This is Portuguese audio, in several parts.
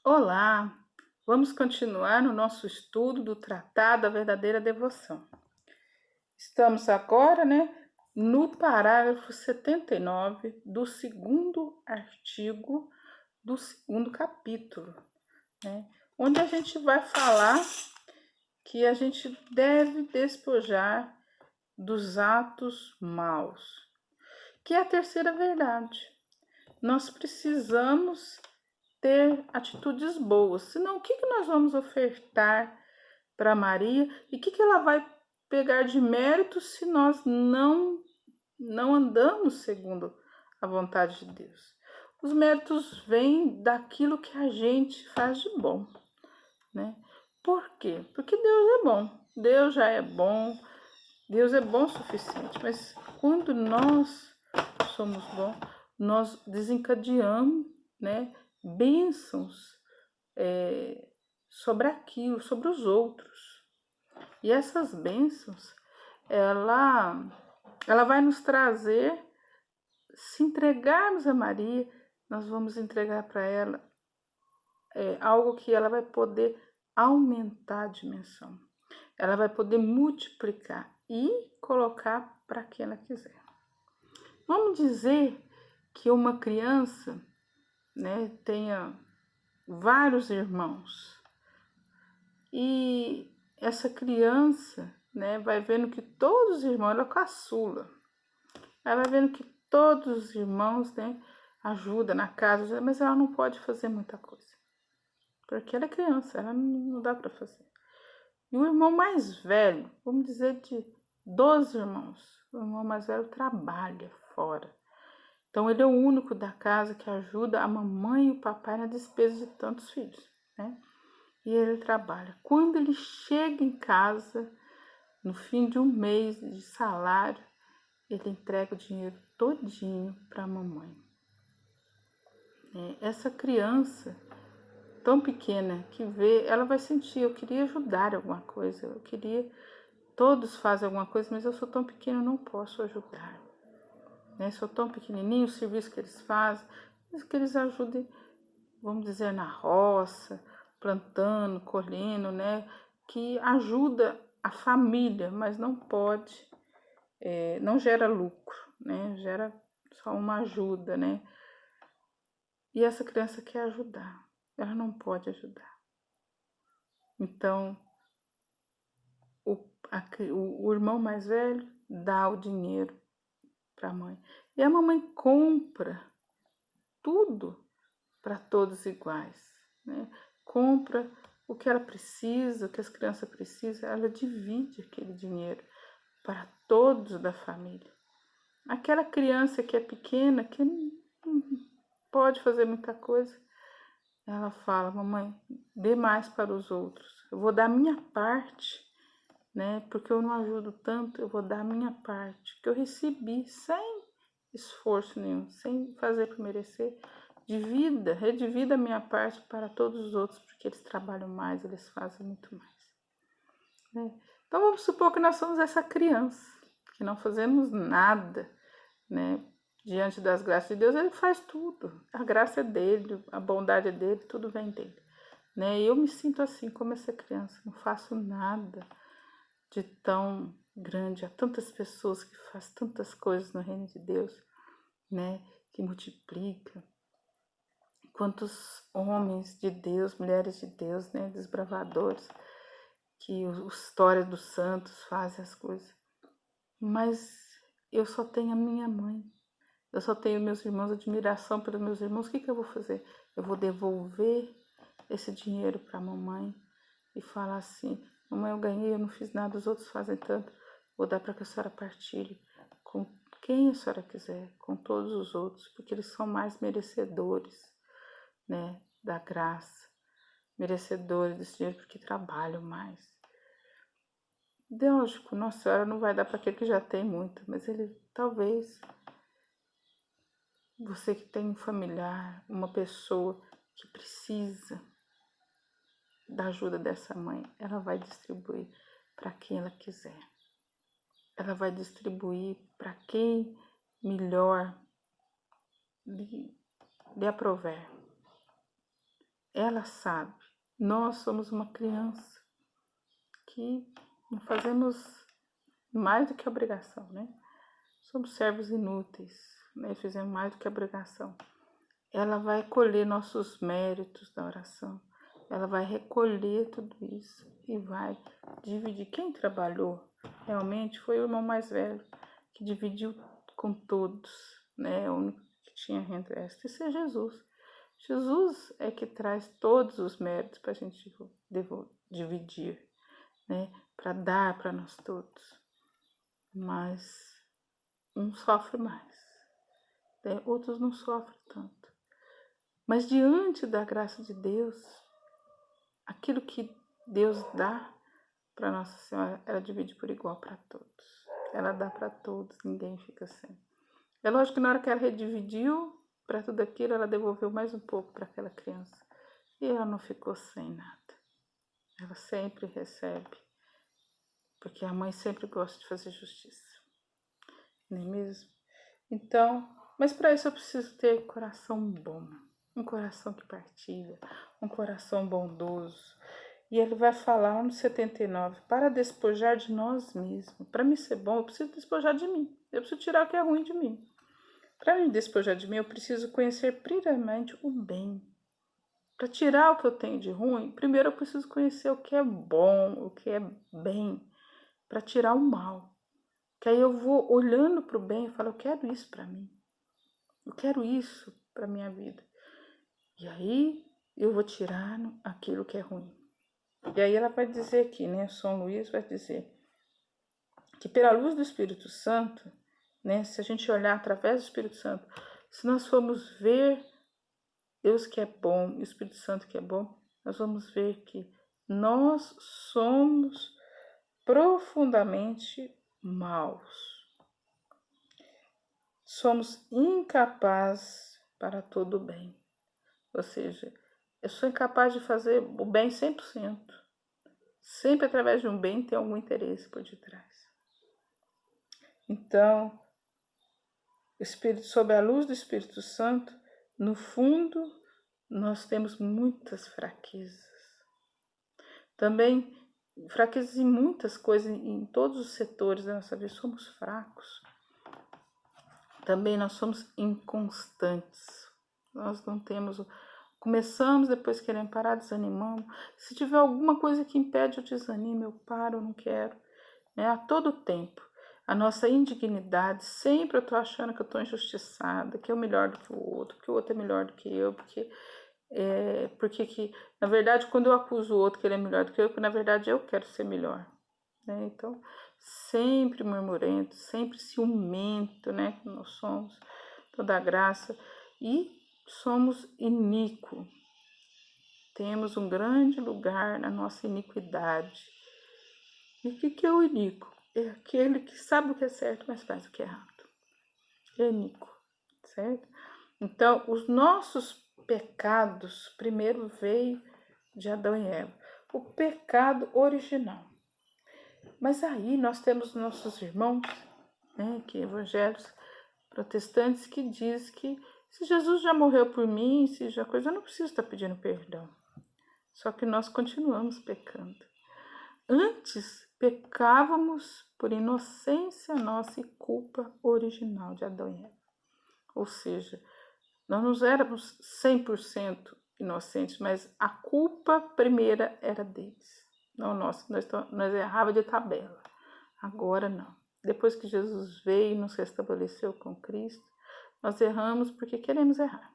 Olá, vamos continuar no nosso estudo do Tratado da Verdadeira Devoção. Estamos agora, no parágrafo 79 do segundo artigo do segundo capítulo, onde a gente vai falar que a gente deve despojar dos atos maus, que é a terceira verdade. Nós precisamos ter atitudes boas, senão o que nós vamos ofertar para Maria e o que ela vai pegar de mérito se nós não andamos segundo a vontade de Deus? Os méritos vêm daquilo que a gente faz de bom, né? Por quê? Porque Deus é bom, Deus já é bom, Deus é bom o suficiente, mas quando nós somos bons, nós desencadeamos, bênçãos sobre aquilo, sobre os outros. E essas bênçãos, ela vai nos trazer, se entregarmos a Maria, nós vamos entregar para ela algo que ela vai poder aumentar a dimensão. Ela vai poder multiplicar e colocar para quem ela quiser. Vamos dizer que uma criança, tenha vários irmãos e essa criança, vai vendo que todos os irmãos, ela é caçula, ela vai vendo que todos os irmãos, ajudam na casa, mas ela não pode fazer muita coisa, porque ela é criança, ela não dá para fazer. E o irmão mais velho, vamos dizer de 12 irmãos, o irmão mais velho trabalha fora. Então ele é o único da casa que ajuda a mamãe e o papai na despesa de tantos filhos, E ele trabalha. Quando ele chega em casa, no fim de um mês de salário, ele entrega o dinheiro todinho para a mamãe. Essa criança tão pequena que vê, ela vai sentir, eu queria ajudar alguma coisa, todos fazem alguma coisa, mas eu sou tão pequena, eu não posso ajudar. Sou tão pequenininho, o serviço que eles fazem, mas que eles ajudem, vamos dizer, na roça, plantando, colhendo, que ajuda a família, mas não pode, não gera lucro, gera só uma ajuda, E essa criança quer ajudar, ela não pode ajudar. Então, o irmão mais velho dá o dinheiro para a mãe. E a mamãe compra tudo para todos iguais, Compra o que ela precisa, o que as crianças precisam, ela divide aquele dinheiro para todos da família. Aquela criança que é pequena, que não pode fazer muita coisa, ela fala: mamãe, dê mais para os outros. Eu vou dar a minha parte, porque eu não ajudo tanto, eu vou dar a minha parte, que eu recebi sem esforço nenhum, sem fazer para merecer. Redivida a minha parte para todos os outros, porque eles trabalham mais, eles fazem muito mais. Então vamos supor que nós somos essa criança, que não fazemos nada, diante das graças de Deus. Ele faz tudo, a graça é dele, a bondade é dele, tudo vem dele. E eu me sinto assim, como essa criança, não faço nada de tão grande. Há tantas pessoas que fazem tantas coisas no reino de Deus, que multiplica. Quantos homens de Deus, mulheres de Deus, desbravadores, que a história dos santos fazem as coisas. Mas eu só tenho a minha mãe, eu só tenho meus irmãos, admiração pelos meus irmãos. O que eu vou fazer? Eu vou devolver esse dinheiro para a mamãe e falar assim: mamãe, eu ganhei, eu não fiz nada, os outros fazem tanto, vou dar para que a senhora partilhe com quem a senhora quiser, com todos os outros, porque eles são mais merecedores, da graça, merecedores desse dinheiro, porque trabalham mais. Lógico, Nossa Senhora não vai dar para aquele que já tem muito, mas ele talvez, você que tem um familiar, uma pessoa que precisa da ajuda dessa mãe, ela vai distribuir para quem ela quiser. Ela vai distribuir para quem melhor lhe aprover. ela sabe. Nós somos uma criança que não fazemos mais do que obrigação, né? Somos servos inúteis, né? Fizemos mais do que obrigação. Ela vai colher nossos méritos da oração. Ela vai recolher tudo isso e vai dividir. Quem trabalhou realmente foi o irmão mais velho, que dividiu com todos, né? O único que tinha renda extra. Isso é Jesus. Jesus é que traz todos os méritos para a gente dividir, né? Para dar para nós todos. Mas um sofre mais, né? Outros não sofrem tanto. Mas diante da graça de Deus, aquilo que Deus dá para Nossa Senhora, ela divide por igual para todos. Ela dá para todos, ninguém fica sem. É lógico que na hora que ela redividiu para tudo aquilo, ela devolveu mais um pouco para aquela criança. E ela não ficou sem nada. Ela sempre recebe, porque a mãe sempre gosta de fazer justiça, não é mesmo? Então, mas para isso eu preciso ter coração bom, um coração que partilha, um coração bondoso. E ele vai falar lá no 79, para despojar de nós mesmos. Para mim ser bom, eu preciso despojar de mim. Eu preciso tirar o que é ruim de mim. Para me despojar de mim, eu preciso conhecer primeiramente o bem. Para tirar o que eu tenho de ruim, primeiro eu preciso conhecer o que é bom, o que é bem, para tirar o mal. Que aí eu vou olhando para o bem e falo, eu quero isso para mim. Eu quero isso para minha vida. E aí eu vou tirar aquilo que é ruim. E aí ela vai dizer aqui, né? São Luís vai dizer que pela luz do Espírito Santo, né? Se a gente olhar através do Espírito Santo, se nós formos ver Deus que é bom, o Espírito Santo que é bom, nós vamos ver que nós somos profundamente maus. Somos incapazes para todo o bem. Ou seja, eu sou incapaz de fazer o bem 100%. Sempre através de um bem tem algum interesse por detrás. Então, sob a luz do Espírito Santo, no fundo, nós temos muitas fraquezas. Também fraquezas em muitas coisas, em todos os setores da nossa vida, somos fracos. Também nós somos inconstantes. Nós não temos... Começamos, depois queremos parar, desanimamos. Se tiver alguma coisa que impede o desanimo, eu paro, eu não quero. Né? A todo tempo. A nossa indignidade, sempre eu estou achando que eu estou injustiçada, que eu melhor do que o outro é melhor do que eu, porque que, na verdade, quando eu acuso o outro que ele é melhor do que eu, na verdade eu quero ser melhor. Né? Então, sempre murmurento, sempre ciumento, né? Que nós somos, toda a graça, e somos iníquos. Temos um grande lugar na nossa iniquidade. E o que é o iníquo? É aquele que sabe o que é certo, mas faz o que é errado. É iníquo, certo? Então, os nossos pecados primeiro veio de Adão e Eva. O pecado original. Mas aí nós temos nossos irmãos, né, que evangélicos protestantes, que diz que se Jesus já morreu por mim, se já coisa, eu não preciso estar pedindo perdão. Só que nós continuamos pecando. Antes, pecávamos por inocência nossa e culpa original de Adão e Eva. Ou seja, nós não éramos 100% inocentes, mas a culpa primeira era deles. Não nossa, nós errava de tabela. Agora não. Depois que Jesus veio e nos restabeleceu com Cristo, nós erramos porque queremos errar.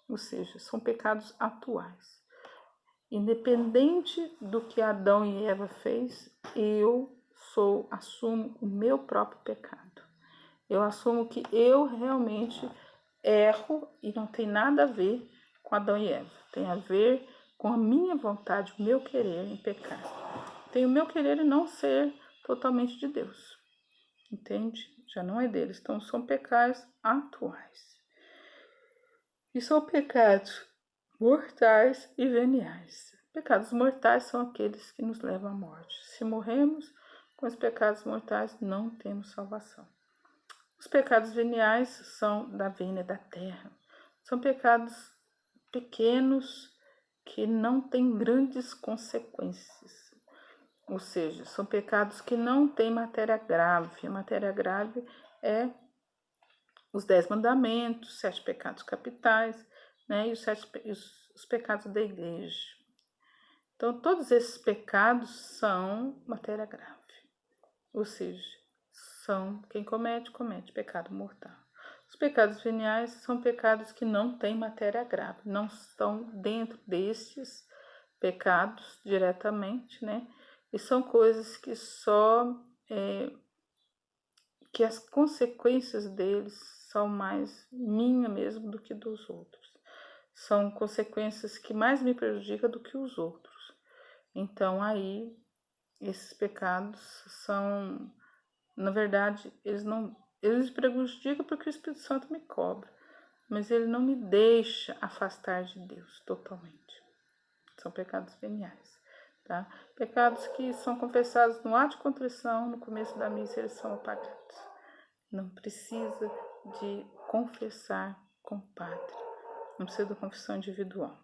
Ou seja, são pecados atuais. Independente do que Adão e Eva fez, eu assumo o meu próprio pecado. Eu assumo que eu realmente erro e não tem nada a ver com Adão e Eva. Tem a ver com a minha vontade, o meu querer em pecar. Tem o meu querer em não ser totalmente de Deus. Entende? Já não é deles. Então são pecados atuais. E são pecados mortais e veniais. Pecados mortais são aqueles que nos levam à morte. Se morremos com os pecados mortais, não temos salvação. Os pecados veniais são da vênia da terra. São pecados pequenos que não têm grandes consequências. Ou seja, são pecados que não têm matéria grave. A matéria grave é os 10 mandamentos, 7 pecados capitais, né? E os pecados da igreja. Então, todos esses pecados são matéria grave. Ou seja, quem comete pecado mortal. Os pecados veniais são pecados que não têm matéria grave, não estão dentro destes pecados diretamente, né? E são coisas que que as consequências deles são mais minha mesmo do que dos outros. São consequências que mais me prejudicam do que os outros. Então aí esses pecados são, na verdade, eles me prejudicam porque o Espírito Santo me cobra, mas ele não me deixa afastar de Deus totalmente. São pecados veniais, tá? Pecados que são confessados no ato de contrição, no começo da missa, eles são apagados. Não precisa de confessar com o padre, não precisa da confissão individual.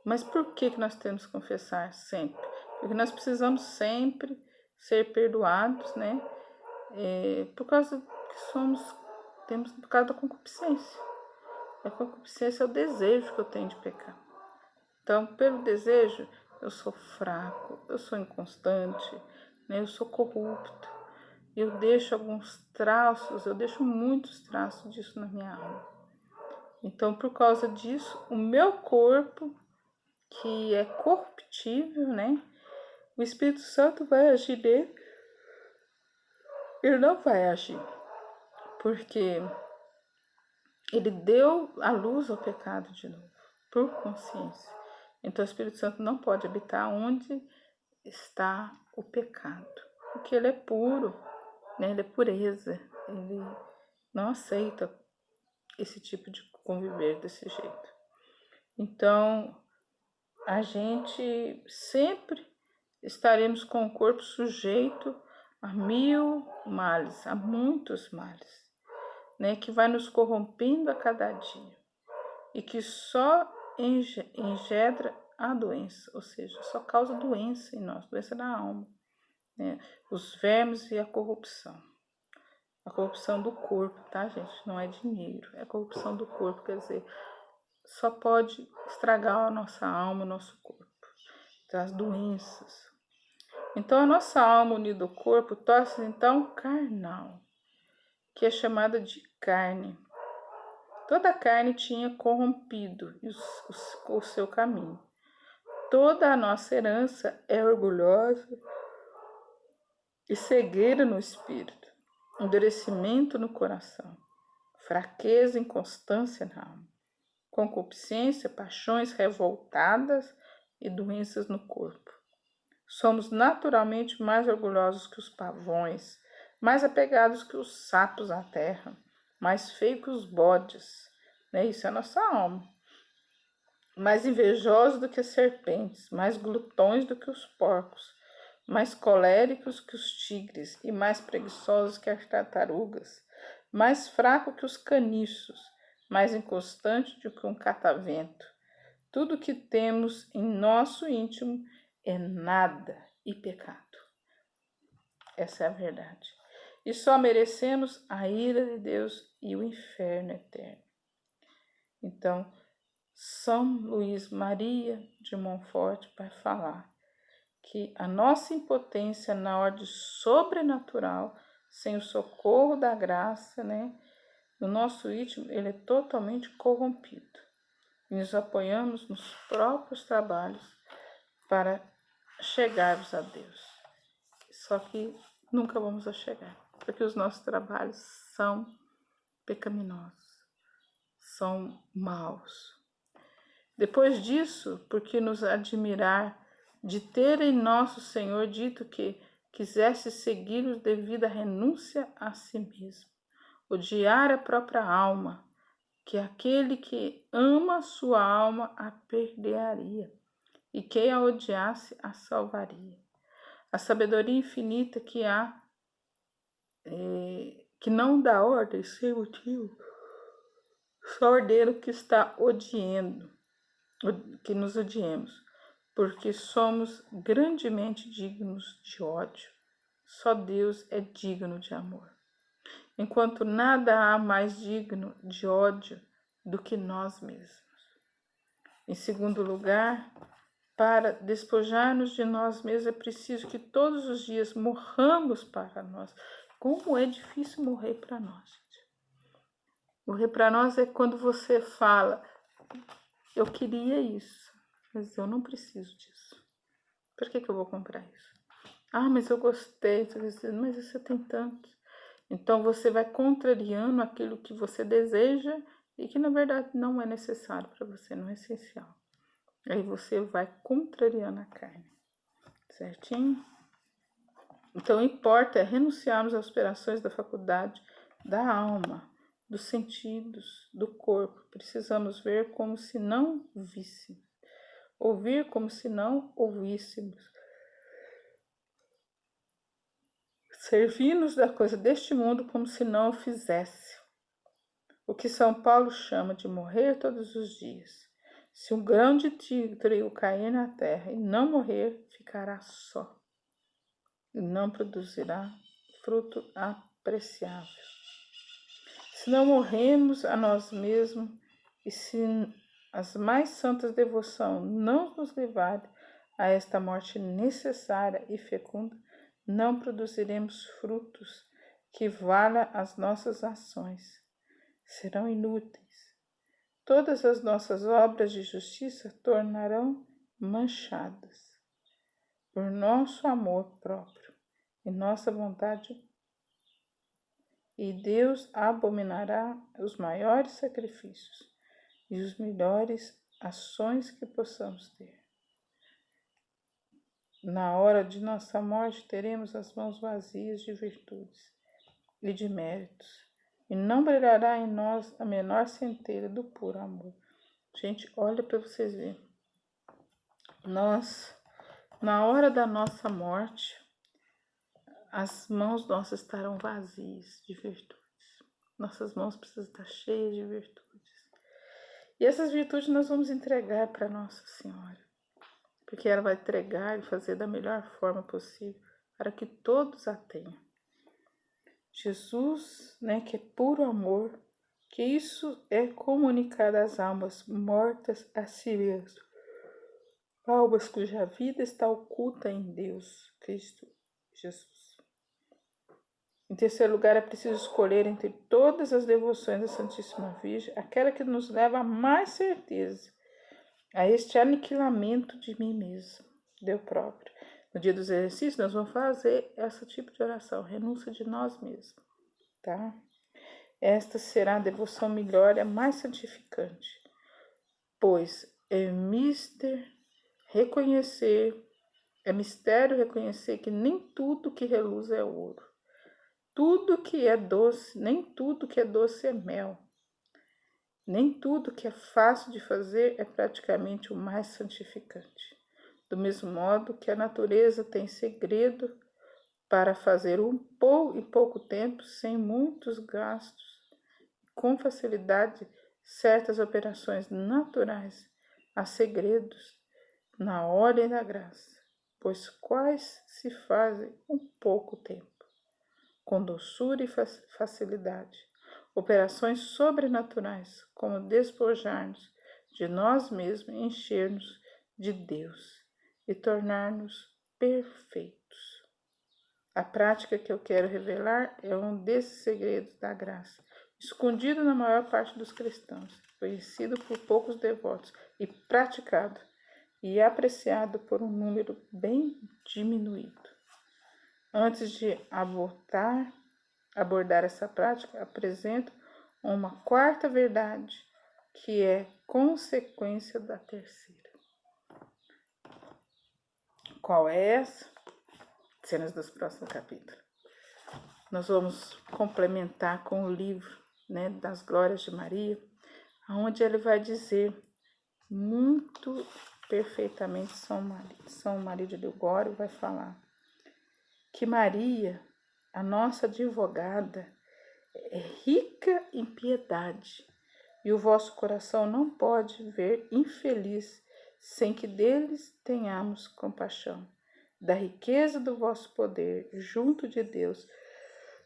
Mas por que nós temos que confessar sempre? Porque nós precisamos sempre ser perdoados, né? Por causa que por causa da concupiscência. A concupiscência é o desejo que eu tenho de pecar. Então, pelo desejo, eu sou fraco, eu sou inconstante, né? Eu sou corrupto. Eu deixo eu deixo muitos traços disso na minha alma. Então, por causa disso, o meu corpo, que é corruptível, né? O Espírito Santo vai agir nele. Ele não vai agir, porque ele deu a luz ao pecado de novo, por consciência. Então, o Espírito Santo não pode habitar onde está o pecado, porque ele é puro, né? Ele é pureza, ele não aceita esse tipo de conviver desse jeito. Então, a gente sempre estaremos com o corpo sujeito a 1000 males, a muitos males, né? Que vai nos corrompendo a cada dia e que só engendra a doença, ou seja, só causa doença em nós, doença na alma, né? Os vermes e a corrupção. A corrupção do corpo, tá, gente? Não é dinheiro, é a corrupção do corpo, quer dizer, só pode estragar a nossa alma, o nosso corpo, traz doenças. Então, a nossa alma unida ao corpo torna-se então carnal, que é chamada de carne. Toda a carne tinha corrompido o seu caminho. Toda a nossa herança é orgulhosa e cegueira no espírito, endurecimento no coração, fraqueza e inconstância na alma, concupiscência, paixões revoltadas e doenças no corpo. Somos naturalmente mais orgulhosos que os pavões, mais apegados que os sapos à terra, mais feios que os bodes, né? Isso é a nossa alma. Mais invejosos do que as serpentes, mais glutões do que os porcos, mais coléricos que os tigres e mais preguiçosos que as tartarugas, mais fraco que os caniços, mais inconstante do que um catavento. Tudo que temos em nosso íntimo é nada e pecado. Essa é a verdade. E só merecemos a ira de Deus e o inferno eterno. Então, São Luís Maria de Montfort vai falar que a nossa impotência na ordem sobrenatural, sem o socorro da graça, né, o nosso íntimo, ele é totalmente corrompido. E nos apoiamos nos próprios trabalhos para chegarmos a Deus. Só que nunca vamos a chegar, porque os nossos trabalhos são pecaminosos, são maus. Depois disso, porque nos admirar de ter em nosso Senhor dito que quisesse segui-los devido à renúncia a si mesmo, odiar a própria alma, que aquele que ama sua alma a perderia, e quem a odiasse a salvaria. A sabedoria infinita que há, que não dá ordem sem motivo, só ordena o que está odiando. que nos odiemos, porque somos grandemente dignos de ódio. Só Deus é digno de amor. Enquanto nada há mais digno de ódio do que nós mesmos. Em segundo lugar, para despojar-nos de nós mesmos é preciso que todos os dias morramos para nós. Como é difícil morrer para nós, gente. Morrer para nós é quando você fala, eu queria isso, mas eu não preciso disso. Por que eu vou comprar isso? Ah, mas eu gostei, mas você tem tanto. Então você vai contrariando aquilo que você deseja e que na verdade não é necessário para você, não é essencial. Aí você vai contrariando a carne, certinho? Então, importa é renunciarmos às aspirações da faculdade da alma, dos sentidos, do corpo. Precisamos ver como se não víssemos, ouvir como se não ouvíssemos, servir-nos da coisa deste mundo como se não o fizesse. O que São Paulo chama de morrer todos os dias. Se um grão de trigo cair na terra e não morrer, ficará só e não produzirá fruto apreciável. Se não morremos a nós mesmos e se as mais santas devoção não nos levarem a esta morte necessária e fecunda, não produziremos frutos que valham as nossas ações. Serão inúteis. Todas as nossas obras de justiça tornarão manchadas por nosso amor próprio e nossa vontade, e Deus abominará os maiores sacrifícios e os melhores ações que possamos ter. Na hora de nossa morte, teremos as mãos vazias de virtudes e de méritos, e não brilhará em nós a menor centelha do puro amor. Gente, olha para vocês verem. Nós, na hora da nossa morte, as mãos nossas estarão vazias de virtudes. Nossas mãos precisam estar cheias de virtudes. E essas virtudes nós vamos entregar para Nossa Senhora, porque ela vai entregar e fazer da melhor forma possível para que todos a tenham. Jesus, que é puro amor, que isso é comunicar às almas mortas a si mesmo, almas cuja vida está oculta em Deus, Cristo Jesus. Em terceiro lugar, é preciso escolher entre todas as devoções da Santíssima Virgem aquela que nos leva a mais certeza a este aniquilamento de mim mesmo, de eu próprio. No dia dos exercícios, nós vamos fazer esse tipo de oração, renúncia de nós mesmos, tá? Esta será a devoção melhor e a mais santificante, pois é mistério reconhecer que nem tudo que reluz é ouro. Tudo que é doce, nem tudo que é doce é mel. Nem tudo que é fácil de fazer é praticamente o mais santificante. Do mesmo modo que a natureza tem segredo para fazer em pouco tempo, sem muitos gastos, com facilidade, certas operações naturais, há segredos na ordem da graça, pois quais se fazem em pouco tempo, com doçura e facilidade. Operações sobrenaturais, como despojar-nos de nós mesmos e encher-nos de Deus e tornar-nos perfeitos. A prática que eu quero revelar é um desses segredos da graça, escondido na maior parte dos cristãos, conhecido por poucos devotos e praticado e apreciado por um número bem diminuído. Antes de abordar essa prática, apresento uma quarta verdade, que é consequência da terceira. Qual é essa? Cenas dos próximos capítulos. Nós vamos complementar com o livro, das Glórias de Maria, onde ele vai dizer muito perfeitamente, São Maria de Ligório vai falar que Maria, a nossa advogada, é rica em piedade, e o vosso coração não pode ver infeliz sem que deles tenhamos compaixão. Da riqueza do vosso poder, junto de Deus,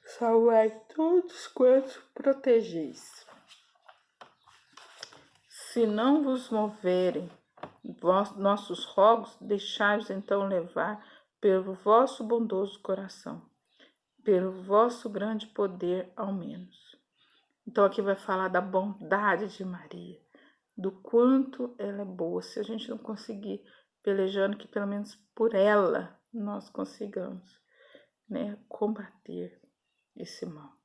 salvai todos quantos protegeis. Se não vos moverem nossos rogos, deixai-vos então levar pelo vosso bondoso coração, pelo vosso grande poder ao menos. Então aqui vai falar da bondade de Maria, do quanto ela é boa. Se a gente não conseguir pelejando, que pelo menos por ela nós consigamos, né, combater esse mal.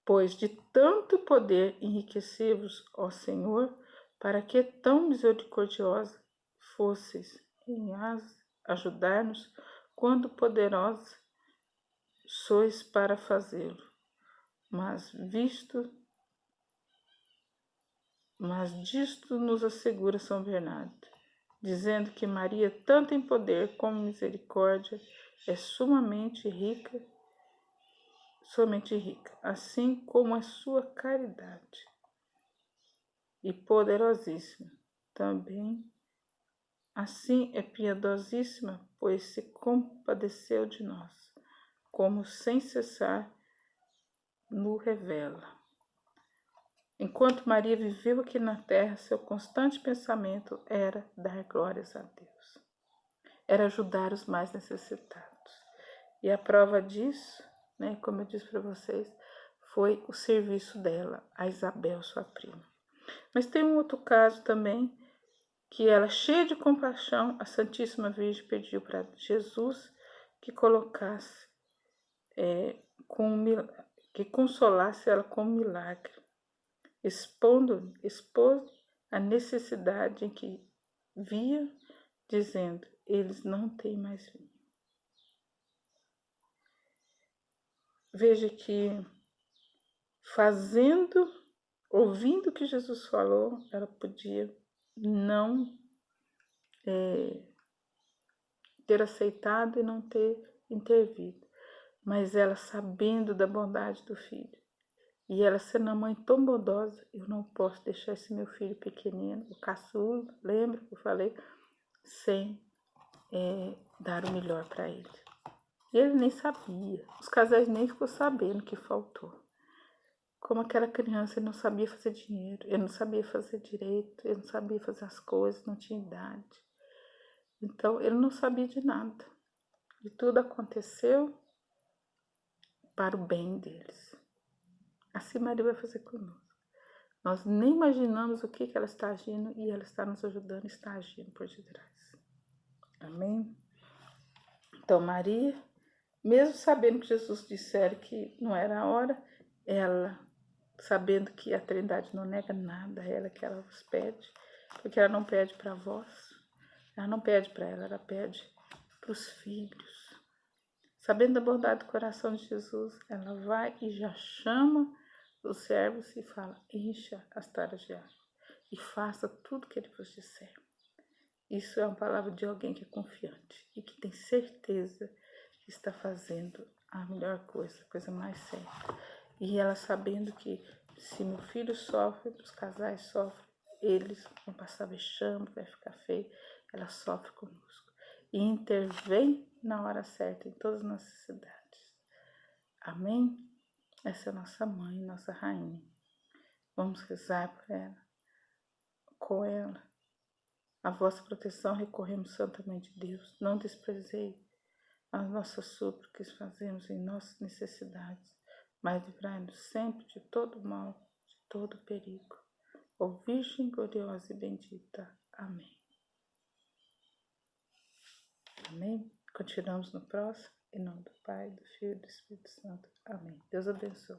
Pois de tanto poder enriquecei-vos, ó Senhor, para que tão misericordiosa fosseis em ajudar-nos, quando poderosa sois para fazê-lo. Mas disto nos assegura São Bernardo, dizendo que Maria, tanto em poder como em misericórdia, é somente rica, assim como a sua caridade, e poderosíssima. Também assim é piedosíssima, pois se compadeceu de nós, como sem cessar nos revela. Enquanto Maria viveu aqui na terra, seu constante pensamento era dar glórias a Deus, era ajudar os mais necessitados. E a prova disso, né, como eu disse para vocês, foi o serviço dela, a Isabel, sua prima. Mas tem um outro caso também, que ela, cheia de compaixão, a Santíssima Virgem pediu para Jesus que colocasse, que consolasse ela com um milagre, expôs a necessidade em que via, dizendo: eles não têm mais vinho. Veja que ouvindo o que Jesus falou, ela podia não ter aceitado e não ter intervido, mas ela, sabendo da bondade do filho, e ela sendo uma mãe tão bondosa, eu não posso deixar esse meu filho pequenino, o caçula, lembra que eu falei, sem dar o melhor para ele. E ele nem sabia, os casais nem ficou sabendo que faltou. Como aquela criança, ele não sabia fazer dinheiro, ele não sabia fazer direito, ele não sabia fazer as coisas, não tinha idade. Então, ele não sabia de nada. E tudo aconteceu para o bem deles. Assim Maria vai fazer conosco. Nós nem imaginamos o que ela está agindo e ela está nos ajudando, está agindo por detrás. Amém? Então, Maria, mesmo sabendo que Jesus dissera que não era a hora, ela, sabendo que a Trindade não nega nada a ela que ela vos pede, porque ela não pede para vós, ela não pede para ela pede para os filhos. Sabendo da bondade do coração de Jesus, ela vai e já chama os servos e fala: encha as taras de água e faça tudo que ele vos disser. Isso é uma palavra de alguém que é confiante e que tem certeza que está fazendo a melhor coisa, a coisa mais certa. E ela sabendo que se meu filho sofre, os casais sofrem, eles vão passar vexame, vai ficar feio, ela sofre conosco. E intervém na hora certa em todas as necessidades. Amém? Essa é a nossa mãe, nossa rainha. Vamos rezar por ela, com ela. A vossa proteção recorremos, Santa Mãe de Deus. Não desprezei as nossas súplicas, fazemos em nossas necessidades, mas livrai-nos sempre de todo mal, de todo perigo. Ó Virgem gloriosa e bendita. Amém. Amém? Continuamos no próximo. Em nome do Pai, do Filho e do Espírito Santo. Amém. Deus abençoe.